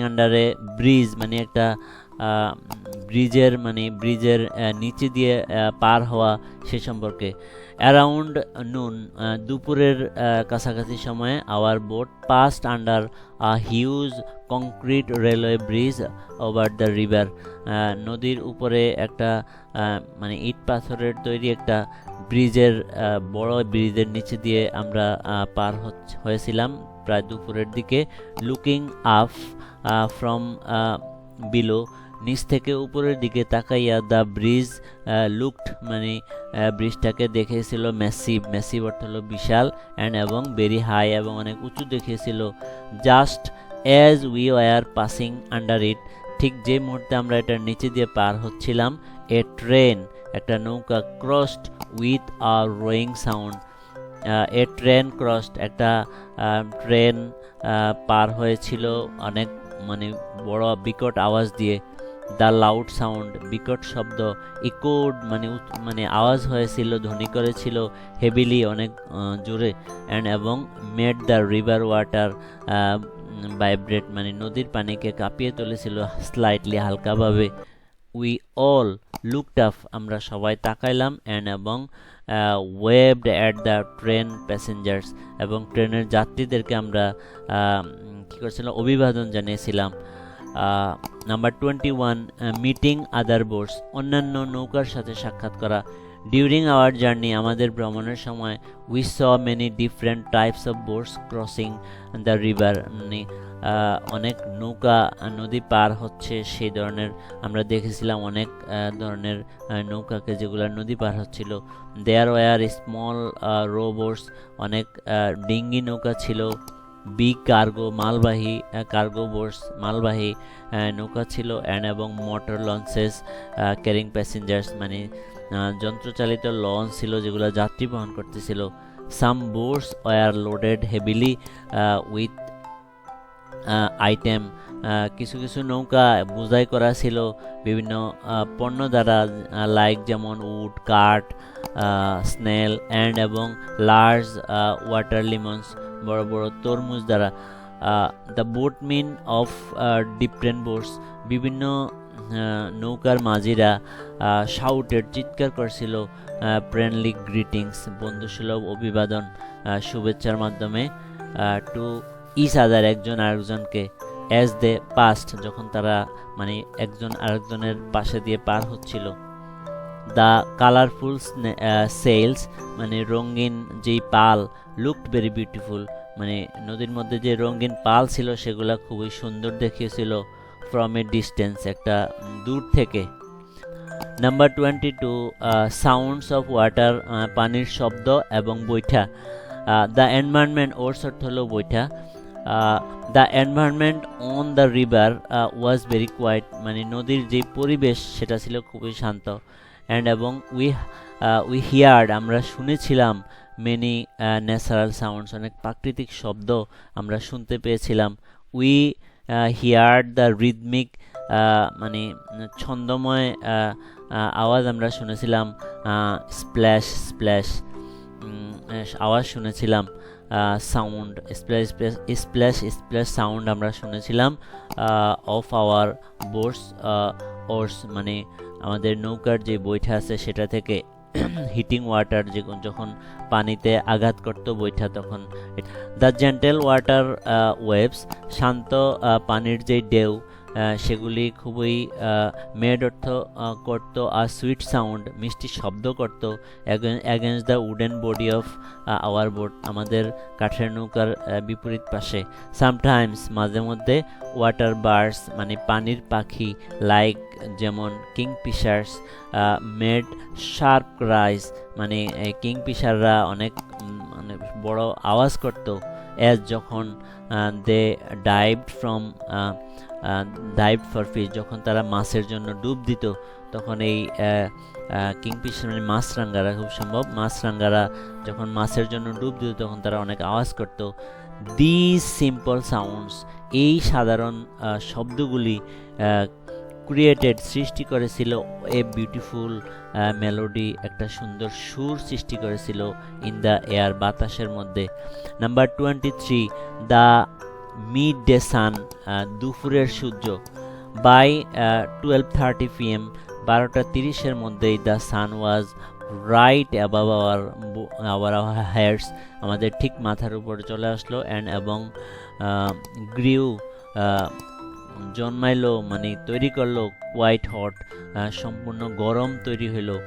[SPEAKER 1] under a bridge, মানে একটা ব্রিজের নিচে দিয়ে পার হওয়া সে সম্পর্কে। অ্যারাউন্ড নুন, দুপুরের কাছাকাছি সময়ে our boat passed under a huge concrete railway bridge over the river, নদীর উপরে একটা ইট পাথরের তৈরি একটা বড় ব্রিজের নিচে দিয়ে আমরা পার হয়েছিলাম প্রায় দুপুরের দিকে। লুকিং আপ ফ্রম বিলো, নিচ থেকে উপরের দিকে তাকাইয়া। দ্য ব্রিজ লুকড, ব্রিজটাকে দেখেছিল ম্যাসিভ অর্থ হলো বিশাল, এবং ভেরি হাই, এবং অনেক উঁচু দেখিয়েছিল। Just as we were passing under ইট, ঠিক যে মুহূর্তে আমরা এটার নিচে দিয়ে পার হচ্ছিলাম, এ ট্রেন, একটা নৌকা, crossed with a rowing sound, A train crossed, একটা ট্রেন পার হয়েছিল অনেক বড় বিকট আওয়াজ দিয়ে। দ্য লাউড সাউন্ড, বিকট শব্দ। ইকোড, আওয়াজ হয়েছিল, ধ্বনি করেছিল। হেভিলি, অনেক জোরে। এবং made the river water vibrate, নদীর পানিকে কাঁপিয়ে তুলেছিল স্লাইটলি, হালকাভাবে। উই অল লুকড আপ, আমরা সবাই তাকাইলাম। এবং waved at the train passengers, এবং ট্রেনের যাত্রীদেরকে আমরা কী করছিলাম, অভিবাদন জানিয়েছিলাম। নাম্বার 21, মিটিং আদার বোটস, অন্যান্য নৌকার সাথে সাক্ষাৎ করা। ডিউরিং আওয়ার জার্নি, আমাদের ভ্রমণের সময়, we saw many different types of boats crossing the river, অনেক নৌকা নদী পার হচ্ছে সেই ধরনের আমরা দেখেছিলাম, অনেক ধরনের নৌকাকে যেগুলো নদী পার হচ্ছিল। There were small row boats, অনেক ডিঙ্গি নৌকা ছিল। বিগ কার্গো, মালবাহী কার্গো বোটস, মালবাহী নৌকা ছিল। এবং মোটর লঞ্চেস ক্যারিং প্যাসেঞ্জার্স, যন্ত্রচালিত লঞ্চ ছিল যেগুলো যাত্রী বহন করতেছিল। Some boats were loaded heavily with item, কিছু কিছু নৌকা বোঝাই করা ছিল বিভিন্ন পণ্য দ্বারা, লাইক যেমন উড, কাঠ, স্নেল এবং লার্জ ওয়াটার লিমন্স, বড় বড় তরমুজ দ্বারা। দ্য বোটমিন অফ ডিফারেন্ট বোটস, বিভিন্ন নৌকার মাঝিরা শাউটেড, চিৎকার করছিল। ফ্রেন্ডলি গ্রিটিংস, বন্ধুসুলভ অভিবাদন, শুভেচ্ছার মাধ্যমে। টু ইচ আদার, একজন আরেকজনকে। অ্যাজ দে পাস্ট, যখন তারা একজন আরেকজনের পাশে দিয়ে পার হচ্ছিল। দ্য কালারফুল সেলস, রঙিন যেই পাল। লুকড ভেরি বিউটিফুল, নদীর মধ্যে যে রঙিন পাল ছিল সেগুলা খুবই সুন্দর দেখিয়েছিল। ফ্রম এ ডিস্টেন্স, একটা দূর থেকে। নাম্বার 22, সাউন্ডস অফ ওয়াটার, পানির শব্দ এবং বৈঠা। দ্য এনভায়রনমেন্ট, ওর অর্থ হলো বৈঠা। The environment on the river was very quiet, নদীর যে পরিবেশ সেটা ছিল খুবই শান্ত। এবং উই হিয়ার্ড, আমরা শুনেছিলাম। মেনি ন্যাচারাল সাউন্ডস, অনেক প্রাকৃতিক শব্দ আমরা শুনতে পেয়েছিলাম। উই হিয়ার্ড দ্য রিদমিক, ছন্দময় আওয়াজ আমরা শুনেছিলাম। স্প্ল্যাশ স্প্ল্যাশ আওয়াজ শুনেছিলাম। সাউন্ড, স্প্ল্যাশ সাউন্ড আমরা শুনেছিলাম। অফ আওয়ার বোটস ওর্স, আমাদের নৌকার যে বৈঠা আছে সেটা থেকে। হিটিং ওয়াটার, যখন পানিতে আঘাত করতো বৈঠা তখন। দ্য জেন্টেল ওয়াটার ওয়েভস, শান্ত পানির যে ঢেউ। সেগুলি খুবই মেড অর্থ করতো আর সুইট সাউন্ড, মিষ্টি শব্দ করত against the wooden body of our boat, আমাদের কাঠের নৌকার বিপরীত পাশে। সামটাইমস মাঝে মধ্যে ওয়াটার বার্ডস মানে পানির পাখি লাইক যেমন কিংফিশার্স মেড শার্প ক্রাইস, মানে কিংফিশাররা অনেক মানে বড় আওয়াজ করত অ্যাজ যখন দে ডাইভড ফ্রম ডাইভড ফর ফিশ, যখন তারা মাছের জন্য ডুব দিত তখন এই কিংফিশার মানে মাছরাঙ্গারা, খুব সম্ভব মাছরাঙ্গারা যখন মাছের জন্য ডুব দিত তখন তারা অনেক আওয়াজ করত। দিস সিম্পল সাউন্ডস, এই সাধারণ শব্দগুলি ক্রিয়েটেড সৃষ্টি করেছিল এ বিউটিফুল মেলোডি, একটা সুন্দর সুর সৃষ্টি করেছিল ইন দ্য এয়ার, বাতাসের মধ্যে। Number 23, the mid day sun, দুপুরের সূর্য। বাই 12:30 PM 12:30 মধ্যেই the sun was right above our heads, আমাদের ঠিক মাথার উপরে চলে আসলো, অ্যান্ড এবং গ্রিউ জন্মাইলো মানে তৈরি করলো কোয়াইট হট, সম্পূর্ণ গরম তৈরি হলো।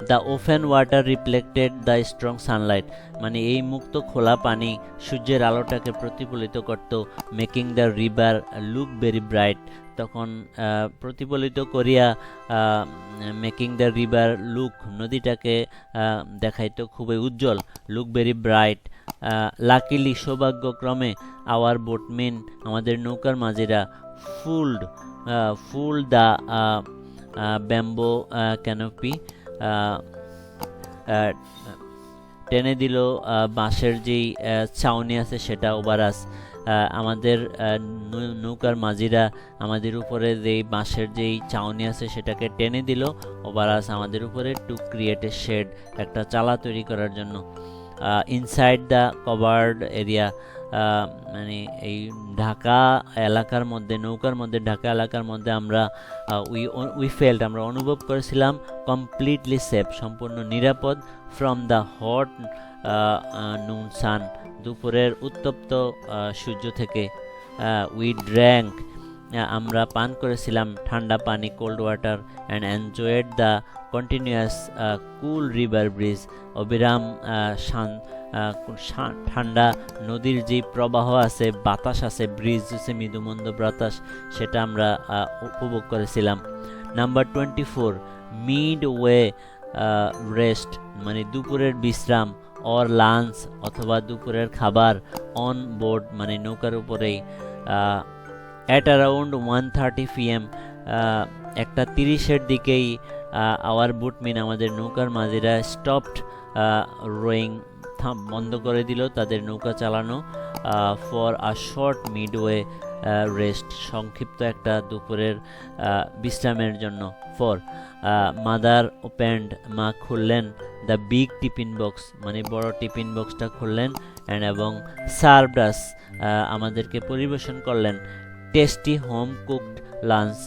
[SPEAKER 1] The open water reflected the strong sunlight, মানে এই মুক্ত খোলা পানি সূর্যের আলোটাকে প্রতিফলিত করত। Making the river look very bright, তখন প্রতিফলিত করিয়া মেকিং দ্য রিভার লুক, নদীটাকে দেখাইতো খুবই উজ্জ্বল। Look very bright. লাকিলি, সৌভাগ্যক্রমে, আওয়ার বোটমেন, আমাদের নৌকার মাঝিরা, ফুল দ্য ব্যাম্বো ক্যানোপি, টেনে দিল বাঁশের যেই ছাউনি আছে সেটা ওভারাস, আমাদের নৌকার মাঝিরা আমাদের উপরে যেই বাঁশের যেই ছাউনি আছে সেটাকে টেনে দিল ওভারাস আমাদের উপরে, টু ক্রিয়েট এ শেড, একটা চালা তৈরি করার জন্য। ইনসাইড দ্য কভার্ড এরিয়া, মানে এই ঢাকা এলাকার মধ্যে, নৌকার মধ্যে ঢাকা এলাকার মধ্যে আমরা আমরা অনুভব করেছিলাম কমপ্লিটলি সেফ, সম্পূর্ণ নিরাপদ, ফ্রম দ্য হট নুন সান, দুপুরের উত্তপ্ত সূর্য থেকে। উই ড্র্যাঙ্ক, আমরা পান করেছিলাম ঠান্ডা পানি, cold water, and enjoyed the continuous cool river bridge, অবিরাম ঠান্ডা নদীর যে প্রবাহ আছে, বাতাস আছে, ব্রিজ আছে মৃদুমন্দ বাতাস, সেটা আমরা উপভোগ করেছিলাম। নাম্বার 24, মিড ওয়ে রেস্ট, মানে দুপুরের বিশ্রাম, অর লাঞ্চ অথবা দুপুরের খাবার, অন বোর্ড মানে নৌকার উপরেই। অ্যাট অ্যারাউন্ড 1:30 PM 1:30 দিকেই আওয়ার বুটমিন, আমাদের নৌকার মাঝিরা, স্টপড রোয়িং, বন্ধ করে দিল তাদের নৌকা চালানো, for a short midway rest, সংক্ষিপ্ত একটা দুপুরের বিশ্রামের জন্য। ফর মাদার ওপেন্ড, মা খুললেন, দ্য বিগ টিফিন বক্স, মানে বড় টিফিন বক্সটা খুললেন, অ্যান্ড এবং সার্ভড আস, আমাদেরকে পরিবেশন করলেন, টেস্টি হোম কুকড লাঞ্চ,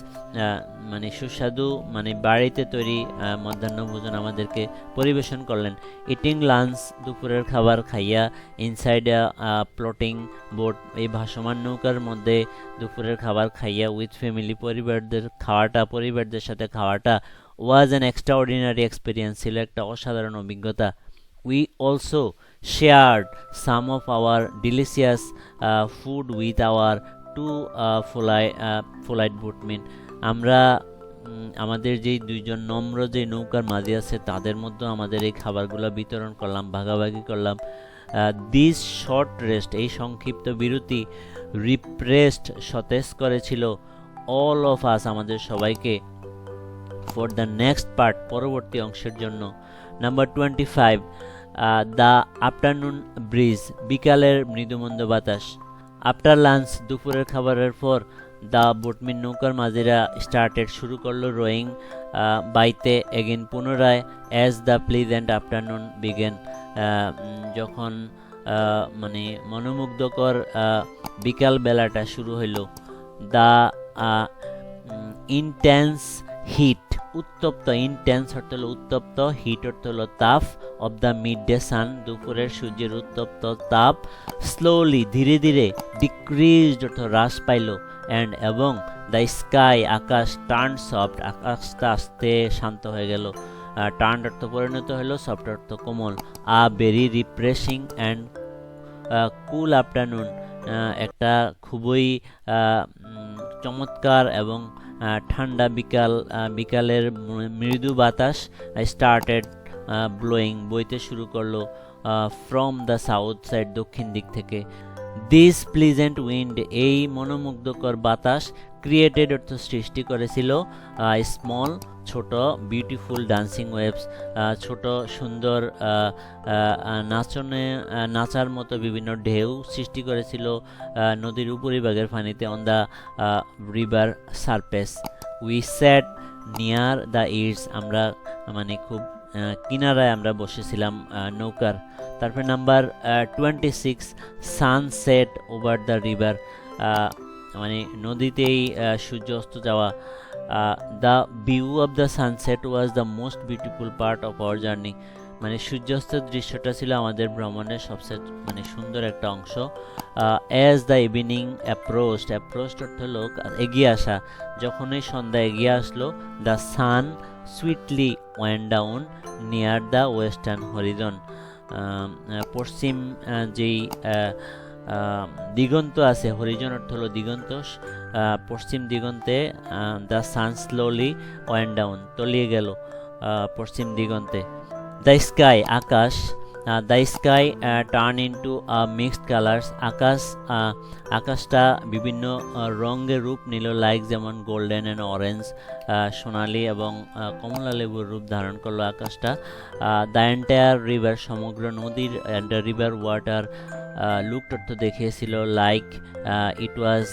[SPEAKER 1] মানে সুস্বাদু মানে বাড়িতে তৈরি মধ্যাহ্ন ভোজন আমাদেরকে পরিবেশন করলেন। ইটিং লাঞ্চ, দুপুরের খাবার খাইয়া, ইনসাইড প্লটিং বোট, এই ভাসমান নৌকার মধ্যে দুপুরের খাবার খাইয়া, উইথ ফ্যামিলি, পরিবারদের সাথে খাওয়াটা, ওয়াজ অ্যান এক্সট্রাঅর্ডিনারি এক্সপিরিয়েন্স, ছিল একটা অসাধারণ অভিজ্ঞতা। We also shared some of our delicious food with our two polite boatmen, আমরা আমাদের যেই দুইজন নম্র যে নৌকার মাঝি আছে তাদের মধ্যে আমাদের এই খাবারগুলো বিতরণ করলাম, ভাগাভাগি করলাম। দিস শর্ট রেস্ট, এই সংক্ষিপ্ত বিরতি, রিপ্রেসড, সতেজ করেছিল, অল অফ আস, আমাদের সবাইকে, ফর দ্য নেক্সট পার্ট, পরবর্তী অংশের জন্য। নাম্বার 25, দ্য আফটারনুন ব্রিজ, বিকালের মৃদুমন্দ বাতাস। আফটার লাঞ্চ, দুপুরের খাবারের পর, দ্য বোটমিন, নৌকার মাঝিরা, স্টার্টেড, শুরু করলো, রোয়িং বাইতে এগেন, পুনরায়, as the pleasant afternoon began, যখন মানে মনোমুগ্ধকর বিকাল বেলাটা শুরু হইল। দ্য ইনটেন্স হিট, উত্তপ্ত, ইনটেন্স অর্থ হলো উত্তপ্ত, হিট অর্থ হলো তাপ, of the mid day sun, দুপুরের সূর্যের উত্তপ্ত তাপ, স্লোলি, ধীরে ধীরে, ডিক্রিজড অর্থ হ্রাস পাইল, অ্যান্ড এবং the sky Akash turn soft আকাশটা আস্তে শান্ত হয়ে গেল। টার্ন অর্থ পরিণত হলো, সফট অর্থ কোমল। A very refreshing and cool afternoon একটা খুবই চমৎকার এবং ঠান্ডা বিকালের মৃদু বাতাস স্টার্টেড ব্লোয়িং বইতে শুরু করলো ফ্রম দ্য সাউথ সাইড দক্ষিণ দিক থেকে। দিস প্লিজেন্ট উইন্ড এই মনোমুগ্ধকর বাতাস ক্রিয়েটেড অর্থ সৃষ্টি করেছিল স্মল ছোট বিউটিফুল ডান্সিং ওয়েভস ছোট সুন্দর নাচার মতো বিভিন্ন ঢেউ সৃষ্টি করেছিল নদীর উপরিভাগের পানিতে on the river surface. We sat near the its আমরা মানে খুব কিনারায় আমরা বসেছিলাম নৌকার। তারপর number 26 sunset over the river মানে নদীতেই সূর্য অস্ত যাওয়া। The view of the sunset was the most beautiful part of our journey মানে সূর্যাস্তের দৃশ্যটা ছিল আমাদের ভ্রমণের সবচেয়ে মানে সুন্দর একটা অংশ। অ্যাজ দ্য ইভিনিং অ্যাপ্রোচড অর্থ হলো এগিয়ে আসা, যখনই সন্ধ্যা এগিয়ে আসলো the sun sweetly went down near the western Harijan পশ্চিম যেই দিগন্ত আছে, হরিজন অর্থ হলো দিগন্ত, পশ্চিম দিগন্তে the sun slowly went down তলিয়ে গেল পশ্চিম দিগন্তে। The sky Akash the sky turn into mixed colours আকাশটা বিভিন্ন রঙের রূপ নিল, লাইক যেমন গোল্ডেন অ্যান্ড অরেঞ্জ সোনালি এবং কমলা লেবুর রূপ ধারণ করলো আকাশটা। দ্য এন্টায়ার রিভার সমগ্র নদীর রিভার ওয়াটার লুকড অর্থ দেখিয়েছিল like it was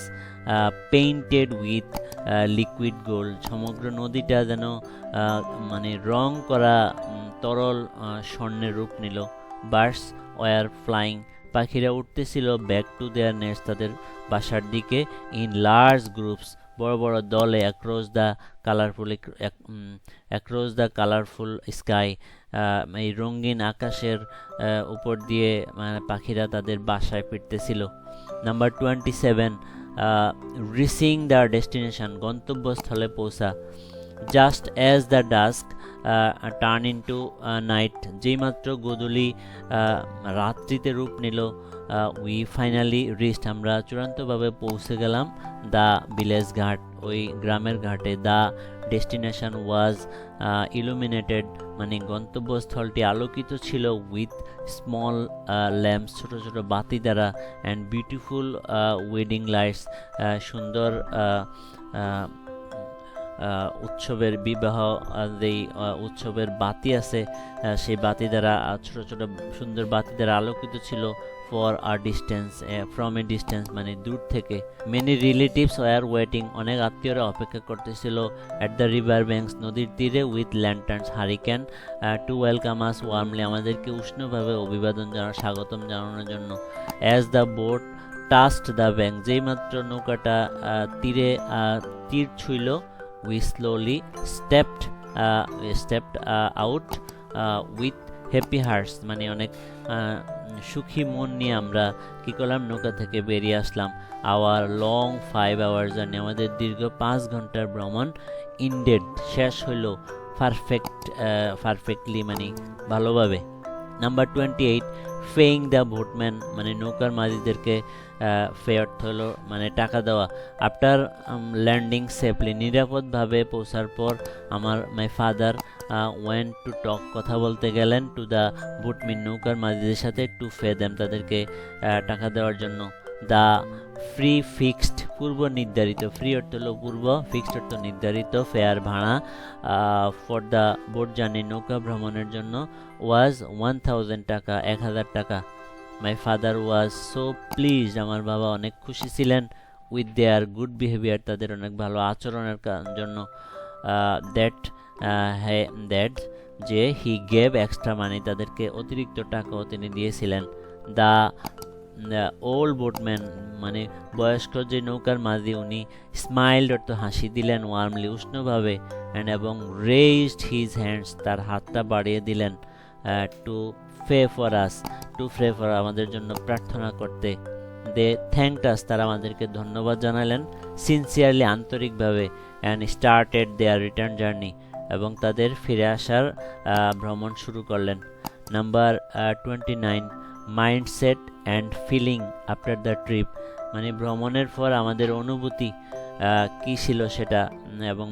[SPEAKER 1] painted with liquid gold সমগ্র নদীটা যেন মানে রং করা তরল স্বর্ণের রূপ নিল। বার্ডস ওয়ার ফ্লাইং পাখিরা উঠতেছিল ব্যাক টু দেয়ার নেস্ট তাদের বাসার দিকে ইন লার্জ গ্রুপস বড় বড় দলে অ্যাক্রস দ্য কালারফুল স্কাই এই রঙিন আকাশের উপর দিয়ে পাখিরা তাদের বাসায় ফিরতেছিল। নাম্বার 27 রিচিং দ্য ডেস্টিনেশন গন্তব্যস্থলে পৌঁছা। Just as the dusk turn into night যেইমাত্র গোধূলি রাত্রিতে রূপ নিল উই ফাইনালি রিচড আমরা চূড়ান্তভাবে পৌঁছে গেলাম দ্য ভিলেজ ঘাট ওই গ্রামের ঘাটে। দ্য ডেস্টিনেশন ওয়াজ ইলুমিনেটেড মানে গন্তব্যস্থলটি আলোকিত ছিল উইথ স্মল ল্যাম্পস ছোট ছোট বাতি দ্বারা অ্যান্ড বিউটিফুল ওয়েডিং লাইটস সুন্দর উৎসবের বিবাহ যেই উৎসবের বাতি আছে সেই বাতি দ্বারা ছোট ছোট সুন্দর বাতি দ্বারা আলোকিত ছিল for a distance from a distance মানে দূর থেকে। মেনি রিলেটিভস ওয়ার ওয়েটিং অনেক আত্মীয়রা অপেক্ষা করতেছিল অ্যাট দ্য রিভার ব্যাঙ্কস নদীর তীরে with lanterns hurricane to welcome us warmly আমাদেরকে উষ্ণভাবে অভিবাদন স্বাগতম জানানোর জন্য। As the boat touched the bank যেইমাত্র নৌকাটা তীর ছুঁইল we slowly stepped out with happy hearts মানে অনেক সুখী মন নিয়ে আমরা কি করলাম নৌকা থেকে বেরিয়ে আসলাম। আওয়ার লং 5 hours জার্নি আমাদের দীর্ঘ 5 ঘন্টার ভ্রমণ ইন্ডেড শেষ হইল পারফেক্টলি মানে ভালোভাবে। নাম্বার 28 পেইং দ্য বোটম্যান মানে নৌকার মাঝিদেরকে ফে অর্থ হলো মানে টাকা দেওয়া। আফটার ল্যান্ডিং সেফলি নিরাপদভাবে পৌঁছার পর my father went to talk কথা বলতে গেলেন টু দ্য বোটম্যান নৌকার মাঝিদের সাথে টু ফে দেম তাদেরকে টাকা দেওয়ার জন্য। দ্য ফ্রি ফিক্সড পূর্ব নির্ধারিত ফ্রি অর্থ হলো পূর্ব ফিক্সড অর্থ নির্ধারিত ফেয়ার ভাড়া ফর দ্য বোট জার্নি নৌকা ভ্রমণের জন্য ওয়াজ 1000 টাকা 1000 টাকা। My father was so please আমার বাবা অনেক খুশি ছিলেন উইথ দেয়ার গুড বিহেভিয়ার তাদের অনেক ভালো আচরণের জন্য। দ্যাট যে হি গেভ এক্সট্রা মানি তাদেরকে অতিরিক্ত টাকাও তিনি দিয়েছিলেন। দ্য ওল্ড বোটম্যান মানে বয়স্ক যে নৌকার মাঝি উনি স্মাইল্ড অর্থ হাসি দিলেন ওয়ার্মলি উষ্ণভাবে অ্যান্ড এবং রেইজড হিজ হ্যান্ডস তার হাতটা বাড়িয়ে দিলেন টু ফে ফর আমাদের জন্য প্রার্থনা করতে। দে থ্যাঙ্কড আস তারা আমাদেরকে ধন্যবাদ জানালেন সিনসিয়ারলি আন্তরিকভাবে and started their return journey এবং তাদের ফিরে আসার ভ্রমণ শুরু করলেন। Number 29 mindset and feeling after the trip, মানে ভ্রমণের পর আমাদের অনুভূতি কী ছিল সেটা এবং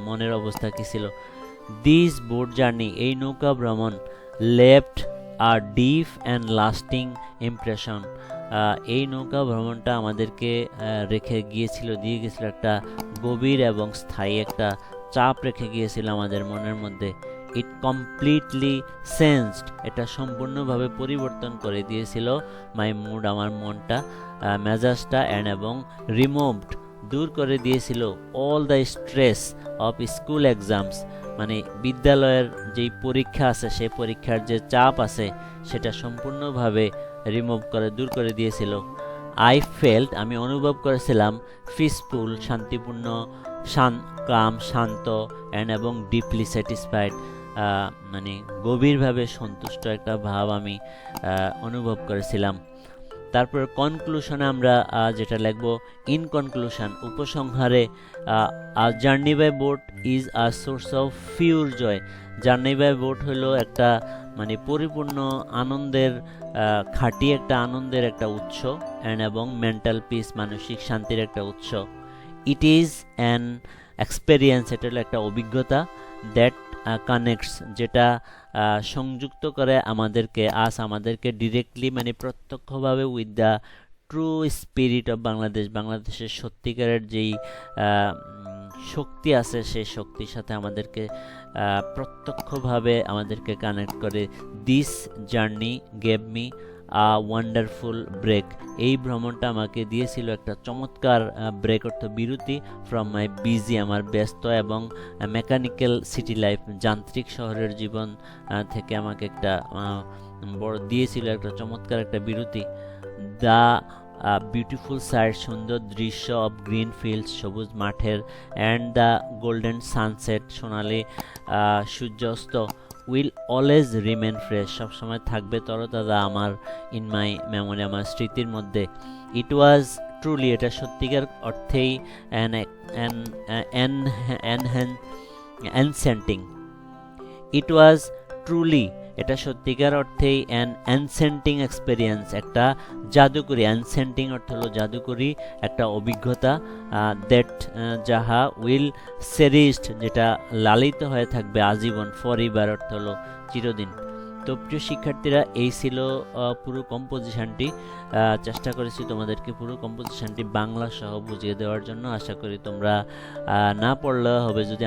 [SPEAKER 1] মনের অবস্থা কী ছিল। দিস বোট জার্নি, এই নৌকা ভ্রমণ left a deep and lasting impression, এই নৌকা ভ্রমণটা আমাদেরকে দিয়ে গিয়েছিল একটা গভীর এবং স্থায়ী একটা চাপ রেখে গিয়েছিল আমাদের মনের মধ্যে। ইট কমপ্লিটলি চেঞ্জড, এটা সম্পূর্ণভাবে পরিবর্তন করে দিয়েছিল মাই মুড, আমার মনটা, মেজাজটা এবং রিমুভড, দূর করে দিয়েছিল all the stress of school exams, মানে বিদ্যালয়ের যেই পরীক্ষা আছে সেই পরীক্ষার যে চাপ আছে সেটা সম্পূর্ণভাবে দূর করে দিয়েছিল। আই ফেল্ট, আমি অনুভব করেছিলাম, পিসফুল, শান্তিপূর্ণ, শান্ত এবং ডিপলি স্যাটিসফাইড, মানে গভীরভাবে সন্তুষ্ট একটা ভাব আমি অনুভব করেছিলাম। তারপর কনক্লুশনে আমরা যেটা লিখব, ইন কনক্লুশন, উপসংহারে, journey by boat is a source of pure joy. Journey by boat হলো একটা মানে পরিপূর্ণ আনন্দের, খাঁটি একটা আনন্দের একটা উৎস এবং মেন্টাল পিস, মানসিক শান্তির একটা উৎস। ইট ইজ অ্যান এক্সপেরিয়েন্স, এটা হলো একটা অভিজ্ঞতা, দ্যাট কানেক্টস, যেটা সংযুক্ত করে আমাদেরকে ডিরেক্টলি মানে প্রত্যক্ষভাবে with the true spirit of বাংলাদেশের সত্যিকারের যেই শক্তি আছে সেই শক্তির সাথে আমাদেরকে প্রত্যক্ষভাবে কানেক্ট করে। This journey gave me wonderful break, এই ভ্রমণটা আমাকে দিয়েছিল একটা চমৎকার ব্রেক, অর্থ বিরতি, ফ্রম মাই বিজি, আমার ব্যস্ত এবং মেকানিক্যাল সিটি লাইফ, যান্ত্রিক শহরের জীবন থেকে আমাকে একটা দিয়েছিল একটা চমৎকার একটা বিরতি। দ্য বিউটিফুল সাইট, সুন্দর দৃশ্য, অফ গ্রিন ফিল্ডস, সবুজ মাঠের, অ্যান্ড দ্য গোল্ডেন সানসেট, সোনালি সূর্যাস্ত, উইল অলওয়েজ রিমেন ফ্রেশ, সবসময় থাকবে তরতাজা আমার ইন মাই মেমোরি, আমার স্মৃতির মধ্যে। ইট ওয়াজ ট্রুলি, এটা সত্যিকার অর্থেই এনসেন্টিং। ইট ওয়াজ ট্রুলি, এটা সত্যিকার অর্থেই অ্যান এনসেন্টিং এক্সপেরিয়েন্স, একটা জাদুকরী, এনসেন্টিং অর্থ হলো জাদুকরী একটা অভিজ্ঞতা, দ্যাট যাহা উইল চেরিশড, যেটা লালিত হয়ে থাকবে আজীবন, ফরএভার অর্থ হলো চিরদিন। তো প্রিয় শিক্ষার্থীরা, এই ছিল পুরো কম্পোজিশনটি। চেষ্টা করেছি তোমাদেরকে পুরো কম্পোজিশনটি বাংলা সহ বুঝিয়ে দেওয়ার জন্য। আশা করি তোমরা না পড়লে হবে, যদি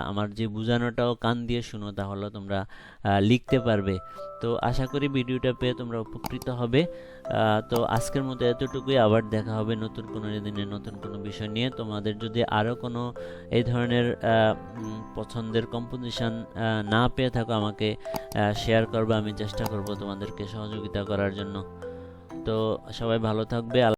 [SPEAKER 1] আমার যে বোঝানোটাও কান দিয়ে শুনো তাহলে তোমরা লিখতে পারবে। তো আশা করি ভিডিওটা পেয়ে তোমরা উপকৃত হবে। তো আজকের মতো এতটুকুই, আবার দেখা হবে নতুন কোনো দিনে নতুন কোনো বিষয় নিয়ে। তোমাদের যদি আরও কোনো এই ধরনের পছন্দের কম্পোজিশন না পেয়ে থাকো আমাকে শেয়ার করবে, আমি চেষ্টা করব তোমাদেরকে সহযোগিতা করার জন্য। তো সবাই ভালো থাকবে।